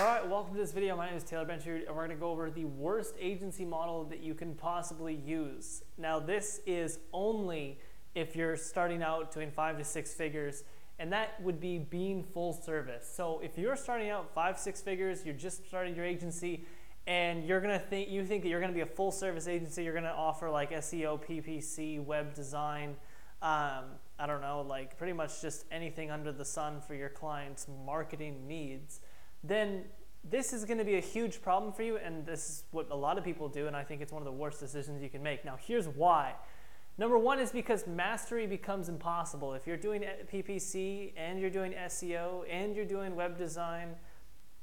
All right, welcome to this video. My name is Taylor Benchard, and we're going to go over the worst agency model that you can possibly use. Now, this is only if you're starting out doing 5 to 6 figures, and that would be being full service. So if you're starting out 5, 6 figures, you're just starting your agency, and you think that you're going to be a full service agency, you're going to offer like SEO, PPC, web design, I don't know, like pretty much just anything under the sun for your clients' marketing needs, then this is going to be a huge problem for you, and this is what a lot of people do, and I think it's one of the worst decisions you can make. Now, here's why. Number one is because mastery becomes impossible. If you're doing PPC and you're doing SEO and you're doing web design,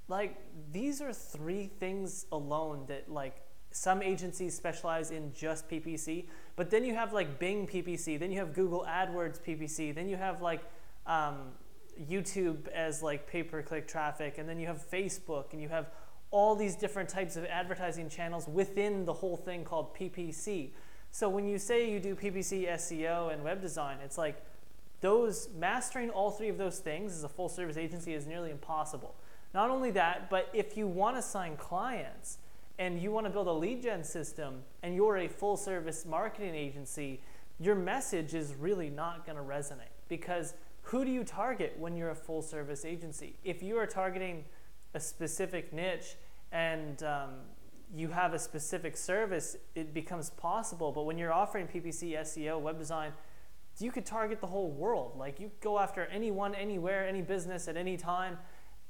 like these are 3 things alone that like some agencies specialize in just PPC, but then you have like Bing PPC, then you have Google AdWords PPC, then you have like YouTube as like pay-per-click traffic, and then you have Facebook, and you have all these different types of advertising channels within the whole thing called PPC. So when you say you do PPC, SEO, and web design, it's like mastering all 3 of those things as a full service agency is nearly impossible. Not only that, but if you want to sign clients and you want to build a lead gen system and you're a full service marketing agency, your message is really not going to resonate, because who do you target when you're a full service agency? If you are targeting a specific niche and you have a specific service, it becomes possible. But when you're offering PPC, SEO, web design, you could target the whole world. Like you go after anyone, anywhere, any business at any time.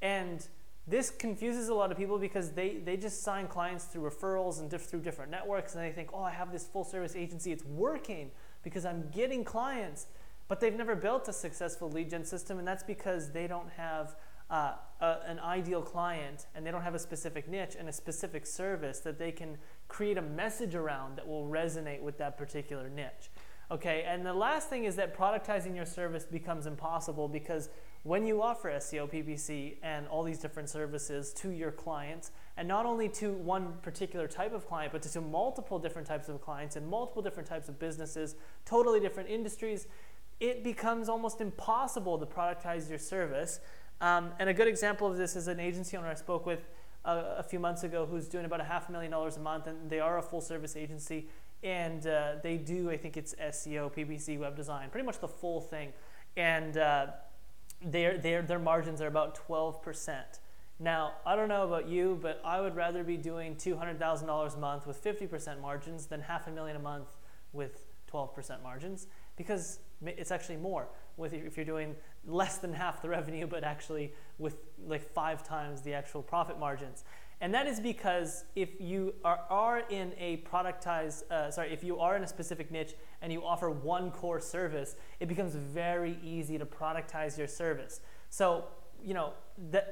And this confuses a lot of people because they just sign clients through referrals and through different networks, and they think, oh, I have this full service agency, it's working because I'm getting clients. But they've never built a successful lead gen system, and that's because they don't have an ideal client, and they don't have a specific niche and a specific service that they can create a message around that will resonate with that particular niche. Okay, and the last thing is that productizing your service becomes impossible, because when you offer SEO, PPC, and all these different services to your clients, and not only to one particular type of client, but to multiple different types of clients and multiple different types of businesses, totally different industries, it becomes almost impossible to productize your service. And a good example of this is an agency owner I spoke with a few months ago who's doing about $500,000 a month, and they are a full service agency, and they do, I think it's SEO, PPC, web design, pretty much the full thing. And their margins are about 12%. Now, I don't know about you, but I would rather be doing $200,000 a month with 50% margins than $500,000 a month with 12% margins, because it's actually more if you're doing less than half the revenue, but actually with like 5 times the actual profit margins. And that is because if you are in a if you are in a specific niche and you offer one core service, it becomes very easy to productize your service. So, you know,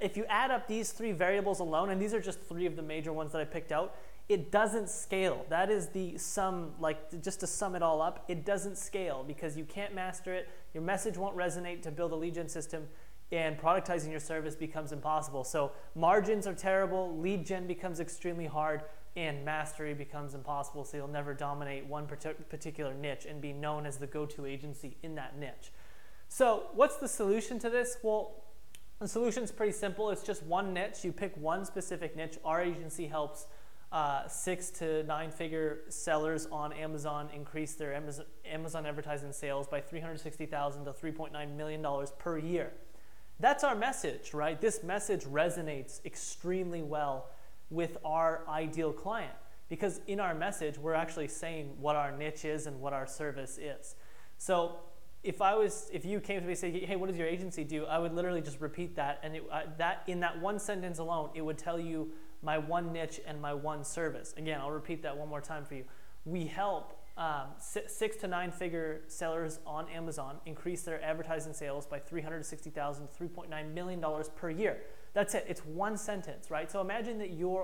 if you add up these 3 variables alone, and these are just 3 of the major ones that I picked out, it doesn't scale. That is the sum, like just to sum it all up, it doesn't scale because you can't master it. Your message won't resonate to build a lead gen system, and productizing your service becomes impossible. So margins are terrible, lead gen becomes extremely hard, and mastery becomes impossible. So you'll never dominate one particular niche and be known as the go-to agency in that niche. So what's the solution to this? Well, the solution is pretty simple. It's just one niche. You pick one specific niche. Our agency helps 6 to 9 figure sellers on Amazon increase their Amazon advertising sales by $360,000 to $3.9 million per year. That's our message, right? This message resonates extremely well with our ideal client, because in our message, we're actually saying what our niche is and what our service is. So if you came to me and said, hey, what does your agency do? I would literally just repeat that, and in that one sentence alone, it would tell you my one niche and my one service. Again, I'll repeat that one more time for you. We help 6 to 9 figure sellers on Amazon increase their advertising sales by $360,000 to $3.9 million per year. That's it. It's one sentence, right? So imagine that you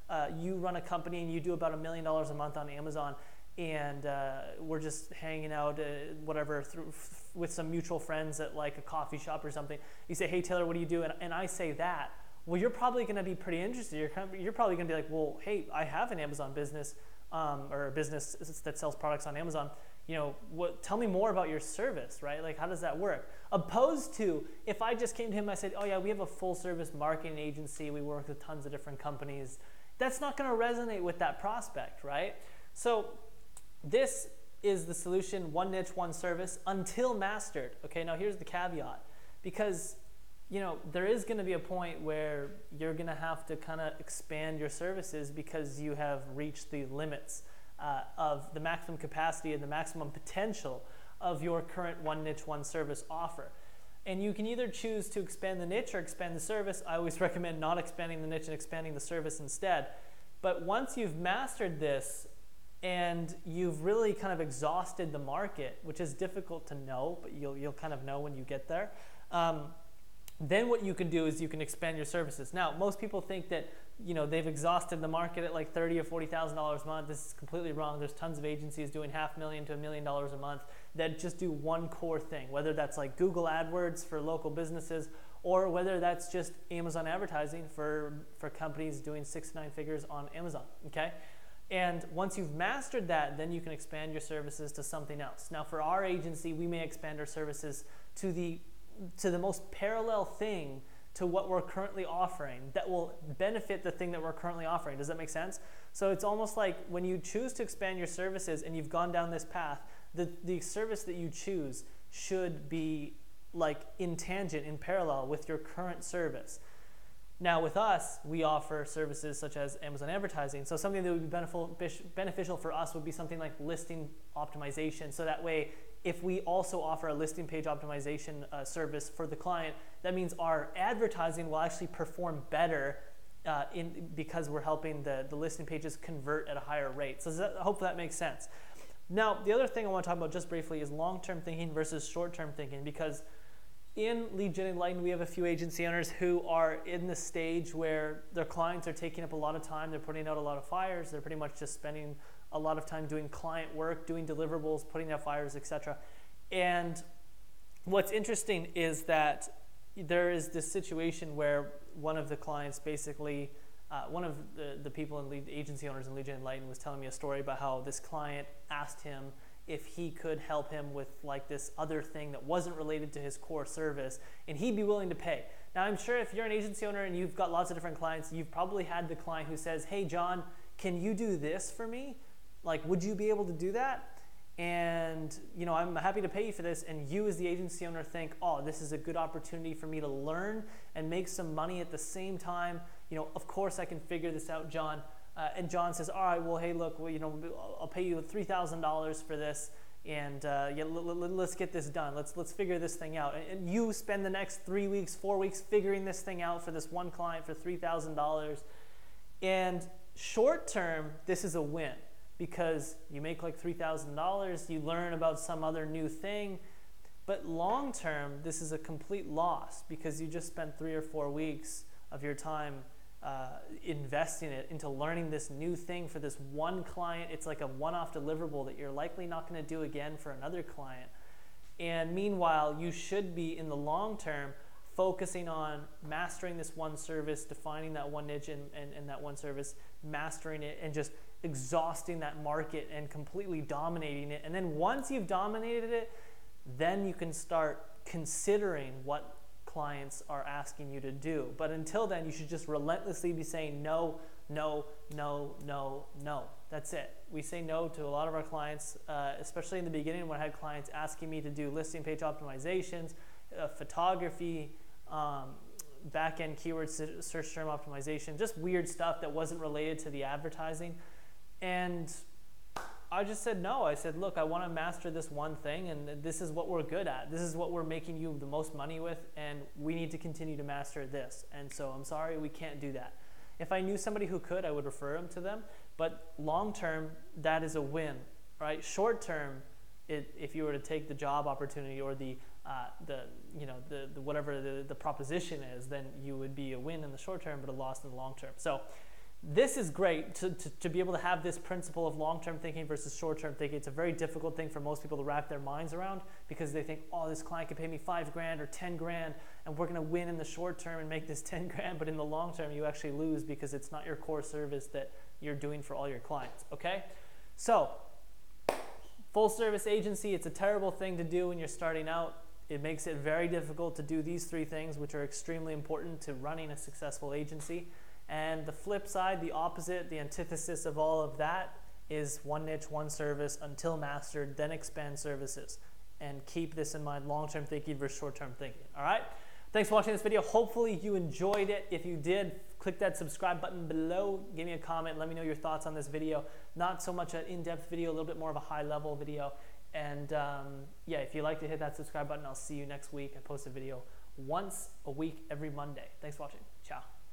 run a company and you do about $1 million a month on Amazon, and we're just hanging out, with some mutual friends at like a coffee shop or something. You say, hey, Taylor, what do you do? And I say that. Well, you're probably going to be pretty interested. You're probably going to be like, well, hey, I have an Amazon business, or a business that sells products on Amazon. You know, tell me more about your service, right? Like, how does that work? Opposed to if I just came to him, I said, oh yeah, we have a full service marketing agency, we work with tons of different companies. That's not going to resonate with that prospect, right? So this is the solution, one niche, one service, until mastered. Okay, now here's the caveat, because there is going to be a point where you're going to have to kind of expand your services because you have reached the limits of the maximum capacity and the maximum potential of your current one niche, one service offer. And you can either choose to expand the niche or expand the service. I always recommend not expanding the niche and expanding the service instead. But once you've mastered this and you've really kind of exhausted the market, which is difficult to know, but you'll kind of know when you get there, then what you can do is you can expand your services. Now, most people think that they've exhausted the market at like $30,000 or $40,000 a month. This is completely wrong. There's tons of agencies doing $500,000 to $1 million a month that just do one core thing, whether that's like Google AdWords for local businesses, or whether that's just Amazon advertising for companies doing 6 to 9 figures on Amazon. Okay. And once you've mastered that, then you can expand your services to something else. Now, for our agency, we may expand our services to the most parallel thing to what we're currently offering that will benefit the thing that we're currently offering. Does that make sense? So it's almost like when you choose to expand your services and you've gone down this path, the service that you choose should be like in tangent, in parallel with your current service. Now with us, we offer services such as Amazon advertising. So something that would be beneficial for us would be something like listing optimization. So that way, if we also offer a listing page optimization service for the client, that means our advertising will actually perform better because we're helping the listing pages convert at a higher rate. So hopefully that makes sense. Now, the other thing I want to talk about just briefly is long-term thinking versus short-term thinking, because in Lead Gen Enlightened, we have a few agency owners who are in the stage where their clients are taking up a lot of time. They're putting out a lot of fires. They're pretty much just spending a lot of time doing client work, doing deliverables, putting out fires, etc. And what's interesting is that there is this situation where one of the clients basically, one of the people in lead agency owners in Lead Gen Enlightened was telling me a story about how this client asked him if he could help him with like this other thing that wasn't related to his core service, and he'd be willing to pay. Now, I'm sure if you're an agency owner and you've got lots of different clients, you've probably had the client who says, hey, John, can you do this for me? Like, would you be able to do that? And, I'm happy to pay you for this. And you as the agency owner think, oh, this is a good opportunity for me to learn and make some money at the same time. Of course I can figure this out, John. And John says, all right, well, hey, look, I'll pay you $3,000 for this, and let's get this done. Let's figure this thing out. And you spend the next 3 weeks, 4 weeks figuring this thing out for this one client for $3,000. And short term, this is a win because you make like $3,000, you learn about some other new thing. But long term, this is a complete loss because you just spent 3 or 4 weeks of your time investing it into learning this new thing for this one client. It's like a one-off deliverable that you're likely not going to do again for another client. And meanwhile, you should be in the long term focusing on mastering this one service, defining that one niche and that one service, mastering it and just exhausting that market and completely dominating it. And then once you've dominated it, then you can start considering what clients are asking you to do. But until then, you should just relentlessly be saying no, no, no, no, no. That's it. We say no to a lot of our clients, especially in the beginning when I had clients asking me to do listing page optimizations, photography, back-end keyword search term optimization, just weird stuff that wasn't related to the advertising. And I just said no. I said, look, I want to master this one thing, and this is what we're good at. This is what we're making you the most money with, and we need to continue to master this. And so I'm sorry, we can't do that. If I knew somebody who could, I would refer them to them. But long term, that is a win, right? Short term, if you were to take the job opportunity or the whatever the proposition is, then you would be a win in the short term, but a loss in the long term. So this is great to be able to have this principle of long-term thinking versus short-term thinking. It's a very difficult thing for most people to wrap their minds around because they think, oh, this client could pay me $5,000 or $10,000 and we're going to win in the short term and make this $10,000, but in the long term you actually lose because it's not your core service that you're doing for all your clients, okay? So, full service agency, it's a terrible thing to do when you're starting out. It makes it very difficult to do these three things, which are extremely important to running a successful agency. And the flip side, the opposite, the antithesis of all of that is one niche, one service until mastered, then expand services. And keep this in mind, long-term thinking versus short-term thinking. All right? Thanks for watching this video. Hopefully you enjoyed it. If you did, click that subscribe button below. Give me a comment. Let me know your thoughts on this video. Not so much an in-depth video, a little bit more of a high-level video. And yeah, if you like to hit that subscribe button, I'll see you next week. I post a video once a week every Monday. Thanks for watching. Ciao.